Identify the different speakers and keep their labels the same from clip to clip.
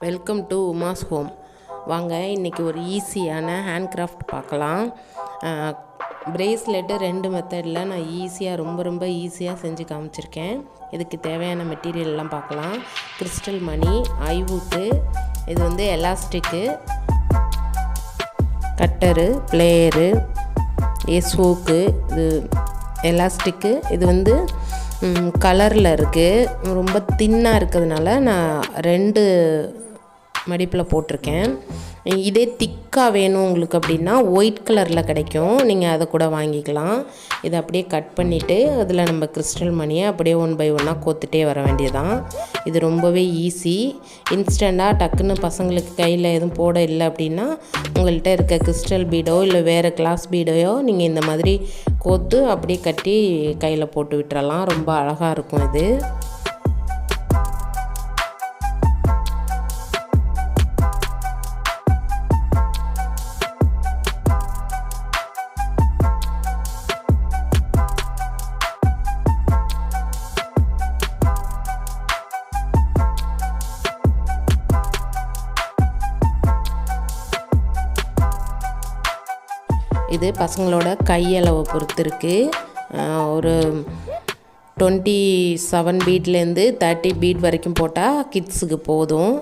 Speaker 1: Welcome to Uma's home. வாங்க இன்றைக்கி ஒரு ஈஸியான ஹேண்ட் கிராஃப்ட் பார்க்கலாம். பிரேஸ்லெட்டு 2 மெத்தடில் நான் ரொம்ப ஈஸியாக செஞ்சு காமிச்சிருக்கேன். இதுக்கு தேவையான மெட்டீரியல்லாம் பார்க்கலாம். கிறிஸ்டல் மணி, ஐவுக்கு, இது வந்து எலாஸ்டிக்கு, கட்டரு, பிளேயரு, எஸ்ஓக்கு, இது எலாஸ்டிக்கு, இது வந்து கலரில் இருக்குது. ரொம்ப தின்னாக இருக்கிறதுனால நான் 2 மடிப்பில் போட்டிருக்கேன். இதே திக்காக வேணும் உங்களுக்கு அப்படின்னா ஒயிட் கலரில் கிடைக்கும், நீங்கள் அதை கூட வாங்கிக்கலாம். இதை அப்படியே கட் பண்ணிவிட்டு அதில் நம்ம கிறிஸ்டல் மணியை அப்படியே 1 by 1 கோத்துட்டே வர வேண்டியதான். இது ரொம்பவே ஈஸி. இன்ஸ்டண்ட்டாக டக்குன்னு பசங்களுக்கு கையில் எதுவும் போட இல்லை அப்படின்னா உங்கள்கிட்ட இருக்க கிறிஸ்டல் பீடோ இல்லை வேறு கிளாஸ் பீடோயோ நீங்கள் இந்த மாதிரி கோத்து அப்படியே கட்டி கையில் போட்டு விட்டுறலாம். ரொம்ப அழகாக இருக்கும் இது. இது பசங்களோட கையளவை பொறுத்து இருக்குது. ஒரு 27 பீட்லேருந்து 30 பீட் வரைக்கும் போட்டால் கிட்ஸுக்கு போதும்.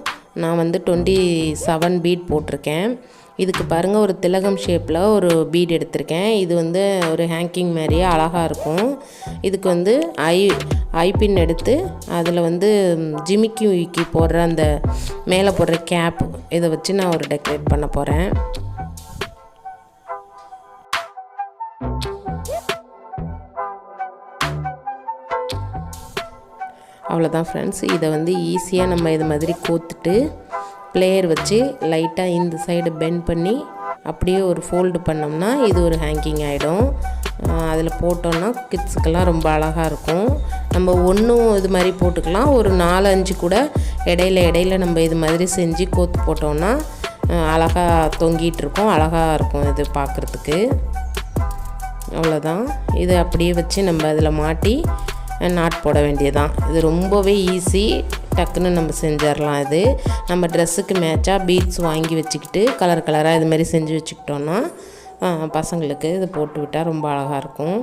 Speaker 1: நான் வந்து 27 பீட் போட்டிருக்கேன். இதுக்கு பாருங்கள், ஒரு திலகம் ஷேப்பில் ஒரு பீட் எடுத்திருக்கேன். இது வந்து ஒரு ஹேங்கிங் மாதிரியே அழகாக இருக்கும். இதுக்கு வந்து ஐபின் எடுத்து அதில் வந்து ஜிமிக்கி போடுற அந்த மேலே போடுற கேப் இதை வச்சு நான் ஒரு டெக்கரேட் பண்ண போகிறேன். அவ்வளோதான் ஃப்ரெண்ட்ஸ். இதை வந்து ஈஸியாக நம்ம இது மாதிரி கோத்துட்டு பிளேயர் வச்சு லைட்டாக இந்த சைடு பெண்ட் பண்ணி அப்படியே ஒரு ஃபோல்டு பண்ணோம்னா இது ஒரு ஹேங்கிங் ஆகிடும். அதில் போட்டோன்னா கிட்ஸுக்கெல்லாம் ரொம்ப அழகாக இருக்கும். நம்ம ஒன்றும் இது மாதிரி போட்டுக்கலாம், ஒரு 4-5 கூட இடையில நம்ம இது மாதிரி செஞ்சு கோத்து போட்டோன்னா அழகாக தொங்கிட்டு இருக்கும், அழகாக இருக்கும் இது பார்க்குறதுக்கு. அவ்வளோதான். இதை அப்படியே வச்சு நம்ம அதில் மாட்டி நாட் போட வேண்டியதான். இது ரொம்பவே ஈஸி, டக்குன்னு நம்ம செஞ்சிடலாம். இது நம்ம ட்ரெஸ்ஸுக்கு மேட்சாக பீட்ஸ் வாங்கி வச்சுக்கிட்டு கலராக இது மாதிரி செஞ்சு வச்சுக்கிட்டோன்னா பசங்களுக்கு இது போட்டு விட்டால் ரொம்ப அழகாக இருக்கும்.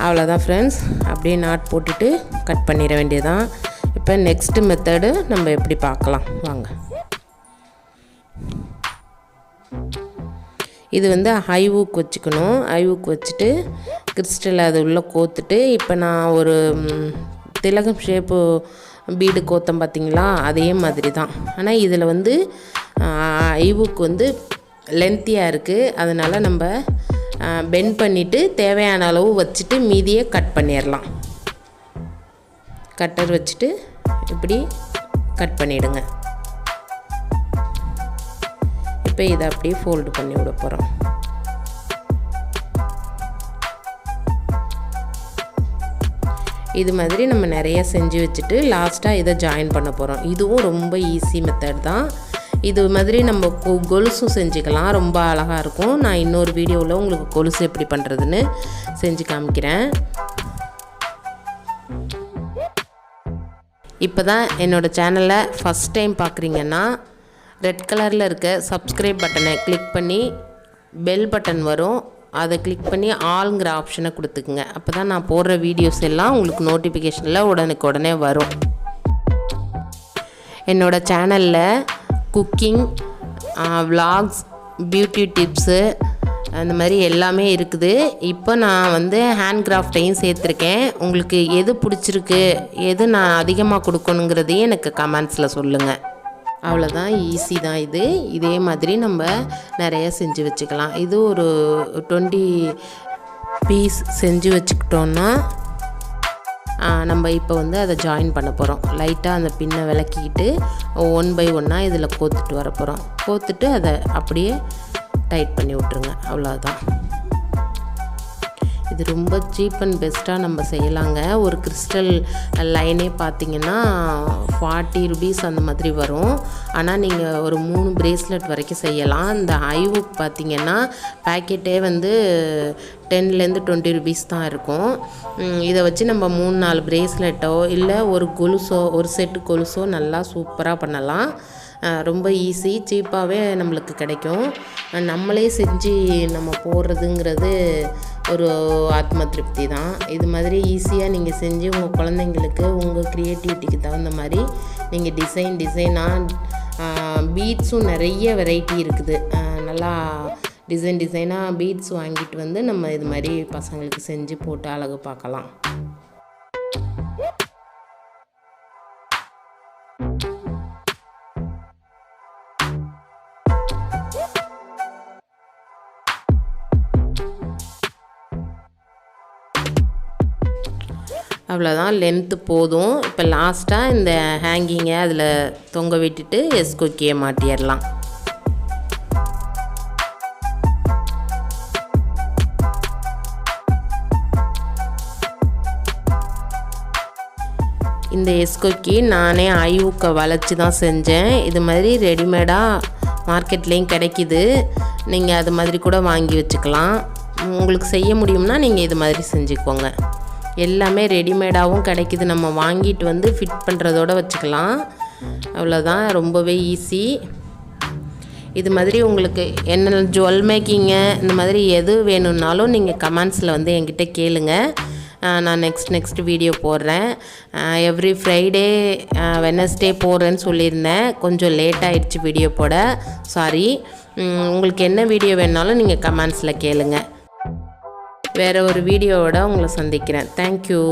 Speaker 1: அவ்வளோதான் ஃப்ரெண்ட்ஸ். அப்படியே நாட் போட்டுட்டு கட் பண்ணிட வேண்டியதான். இப்போ நெக்ஸ்ட்டு மெத்தடு நம்ம எப்படி பார்க்கலாம் வாங்க. இது வந்து ஐவுக்கு வச்சுக்கணும். ஐவுக்கு வச்சுட்டு கிறிஸ்டல் அது உள்ளே கோத்துட்டு, இப்போ நான் ஒரு திலகம் ஷேப்பு பீடு கோத்தம் பார்த்திங்களா, அதே மாதிரி தான். ஆனால் இதில் வந்து ஐவுக்கு வந்து லென்த்தியாக இருக்குது, அதனால் நம்ம பெண்ட் பண்ணிவிட்டு தேவையான அளவு வச்சுட்டு மீதியை கட் பண்ணிடலாம். கட்டர் வச்சுட்டு இப்படி கட் பண்ணிவிடுங்க. இப்போ இதை அப்படியே ஃபோல்டு பண்ணி விட போகிறோம். இது மாதிரி நம்ம நிறைய செஞ்சு வச்சுட்டு லாஸ்ட்டாக இதை ஜாயின் பண்ண போகிறோம். இதுவும் ரொம்ப ஈஸி மெத்தட் தான். இது மாதிரி நம்ம கொலுசும் செஞ்சுக்கலாம், ரொம்ப அழகாக இருக்கும். நான் இன்னொரு வீடியோவில் உங்களுக்கு கொலுசு எப்படி பண்ணுறதுன்னு செஞ்சு காமிக்கிறேன். இப்போ தான் என்னோடய சேனலை ஃபஸ்ட் டைம் பார்க்குறீங்கன்னா ரெட் கலரில் இருக்க சப்ஸ்கிரைப் பட்டனை கிளிக் பண்ணி பெல் பட்டன் வரும், அதை கிளிக் பண்ணி ஆளுங்கிற ஆப்ஷனை கொடுத்துக்குங்க. அப்போ தான் நான் போடுற வீடியோஸ் எல்லாம் உங்களுக்கு நோட்டிஃபிகேஷனில் உடனே வரும். என்னோடய சேனலில் குக்கிங், விலாக்ஸ், பியூட்டி டிப்ஸு அந்த மாதிரி எல்லாமே இருக்குது. இப்போ நான் வந்து ஹேண்ட் கிராஃப்டையும் சேர்த்துருக்கேன். உங்களுக்கு எது பிடிச்சிருக்கு, எது நான் அதிகமாக கொடுக்கணுங்கிறதையும் எனக்கு கமெண்ட்ஸில் சொல்லுங்கள். அவ்வளோதான், ஈஸி தான் இது. இதே மாதிரி நம்ம நிறைய செஞ்சு வச்சுக்கலாம். இது ஒரு 20 பீஸ் செஞ்சு வச்சுக்கிட்டோன்னா நம்ம இப்போ வந்து அதை ஜாயின் பண்ண போகிறோம். லைட்டாக அந்த பின்னை விளக்கிக்கிட்டு 1 by 1 இதில் கோத்துட்டு வர போகிறோம். கோத்துட்டு அதை அப்படியே டைட் பண்ணி விட்ருங்க. அவ்வளோதான். இது ரொம்ப சீப் அண்ட் பெஸ்ட்டாக நம்ம செய்யலாங்க. ஒரு கிறிஸ்டல் லைனே பார்த்திங்கன்னா 40 rupees அந்த மாதிரி வரும். ஆனால் நீங்கள் ஒரு 3 bracelet வரைக்கும் செய்யலாம். இந்த ஐவுக்கு பார்த்திங்கன்னா பேக்கெட்டே வந்து 10லேருந்து 20 rupees தான் இருக்கும். இதை வச்சு நம்ம 3-4 braceletஓ இல்லை ஒரு கொலுசோ, ஒரு செட்டு கொலுசோ நல்லா சூப்பராக பண்ணலாம். ரொம்ப ஈஸி, சீப்பாகவே நம்மளுக்கு கிடைக்கும். நம்மளே செஞ்சு நம்ம போடுறதுங்கிறது ஒரு ஆத்ம திருப்தி தான். இது மாதிரி ஈஸியாக நீங்கள் செஞ்சு உங்கள் குழந்தைங்களுக்கு உங்கள் க்ரியேட்டிவிட்டிக்கு தகுந்த மாதிரி நீங்கள் டிசைனாக பீட்ஸும் நிறைய வெரைட்டி இருக்குது. நல்லா டிசைனாக பீட்ஸ் வாங்கிட்டு வந்து நம்ம இது மாதிரி பசங்களுக்கு செஞ்சு போட்டு அழகு பார்க்கலாம். அவ்வளோதான், லென்த்து போதும். இப்போ லாஸ்ட்டாக இந்த ஹேங்கிங்கை அதில் தொங்க விட்டுட்டு எஸ்கோக்கியை மாட்டிடலாம். இந்த எஸ்கோக்கி நானே ஐவுக்கை வளைச்சி தான் செஞ்சேன். இது மாதிரி ரெடிமேடாக மார்க்கெட்லேயும் கிடைக்கிது. நீங்கள் அது மாதிரி கூட வாங்கி வச்சுக்கலாம். உங்களுக்கு செய்ய முடியும்னா நீங்கள் இது மாதிரி செஞ்சுக்கோங்க. எல்லாமே ரெடிமேடாகவும் கிடைக்கிது. நம்ம வாங்கிட்டு வந்து ஃபிட் பண்ணுறதோடு வச்சுக்கலாம். அவ்வளோதான், ரொம்பவே ஈஸி. இது மாதிரி உங்களுக்கு என்ன ஜுவல் மேக்கிங்கு இந்த மாதிரி எது வேணும்னாலும் நீங்கள் கமெண்ட்ஸில் வந்து என்கிட்ட கேளுங்க. நான் நெக்ஸ்ட் வீடியோ போடுறேன். எவ்ரி ஃப்ரைடே வெட்னஸ்டே போடுறேன்னு சொல்லியிருந்தேன். கொஞ்சம் லேட் ஆகிடுச்சு வீடியோ போட, சாரி. உங்களுக்கு என்ன வீடியோ வேணுனாலும் நீங்கள் கமெண்ட்ஸில் கேளுங்க. வேறு ஒரு வீடியோவோட உங்களை சந்திக்கிறேன். தேங்க்யூ.